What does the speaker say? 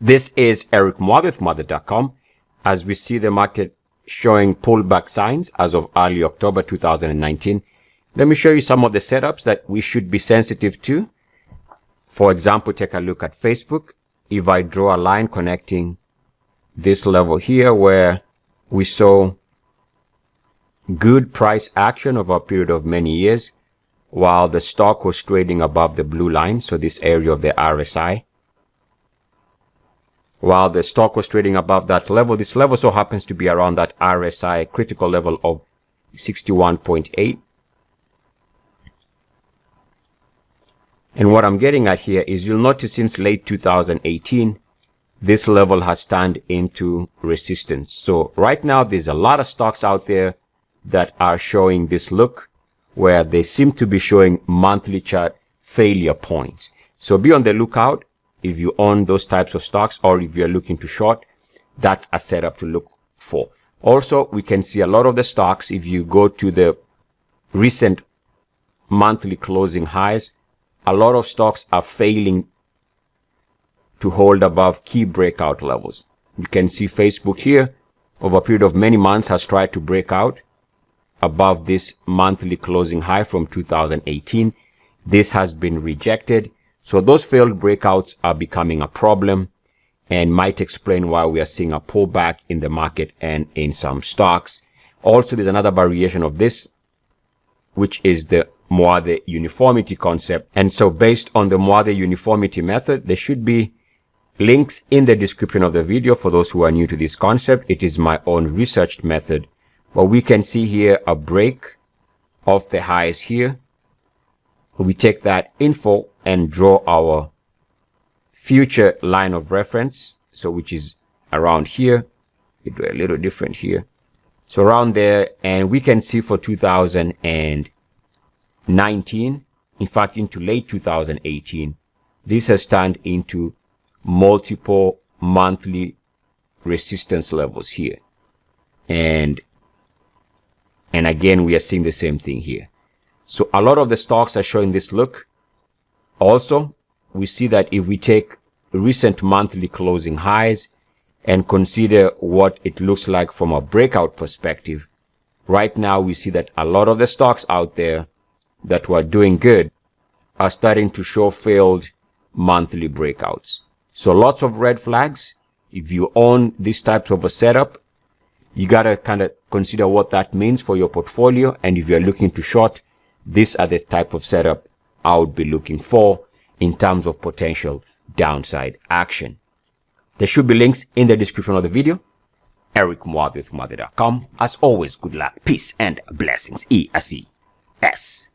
This is Eric Muathe with Muathe.com. As we see the market showing pullback signs as of early October 2019, let me show you some of the setups that we should be sensitive to. For example, take a look at Facebook. If I draw a line connecting this level here where we saw good price action over a period of many years while the stock was trading above the blue line, so this area of the RSI. While the stock was trading above that level, this level so happens to be around that RSI critical level of 61.8. And what I'm getting at here is you'll notice since late 2018, this level has turned into resistance. So right now, there's a lot of stocks out there that are showing this look where they seem to be showing monthly chart failure points. So be on the lookout if you own those types of stocks, or if you're looking to short, that's a setup to look for. Also, we can see a lot of the stocks, if you go to the recent monthly closing highs, a lot of stocks are failing to hold above key breakout levels. You can see Facebook here over a period of many months has tried to break out above this monthly closing high from 2018. This has been rejected. So those failed breakouts are becoming a problem and might explain why we are seeing a pullback in the market and in some stocks. Also, there's another variation of this, which is the Muathe uniformity concept. And so based on the Muathe uniformity method, there should be links in the description of the video for those who are new to this concept. It is my own researched method, but we can see here a break of the highs here. We take that info and draw our future line of reference, so which is around here. We do a little different here, so around there, and we can see for 2019, in fact into late 2018, this has turned into multiple monthly resistance levels here, and again we are seeing the same thing here. So a lot of the stocks are showing this look. Also, we see that if we take recent monthly closing highs and consider what it looks like from a breakout perspective, right now we see that a lot of the stocks out there that were doing good are starting to show failed monthly breakouts. So lots of red flags. If you own this type of a setup, you gotta kind of consider what that means for your portfolio. And if you're looking to short, these are the type of setup I would be looking for in terms of potential downside action. There should be links in the description of the video. Eric Muathe with Muathe.com. As always, good luck, peace, and blessings. ESS.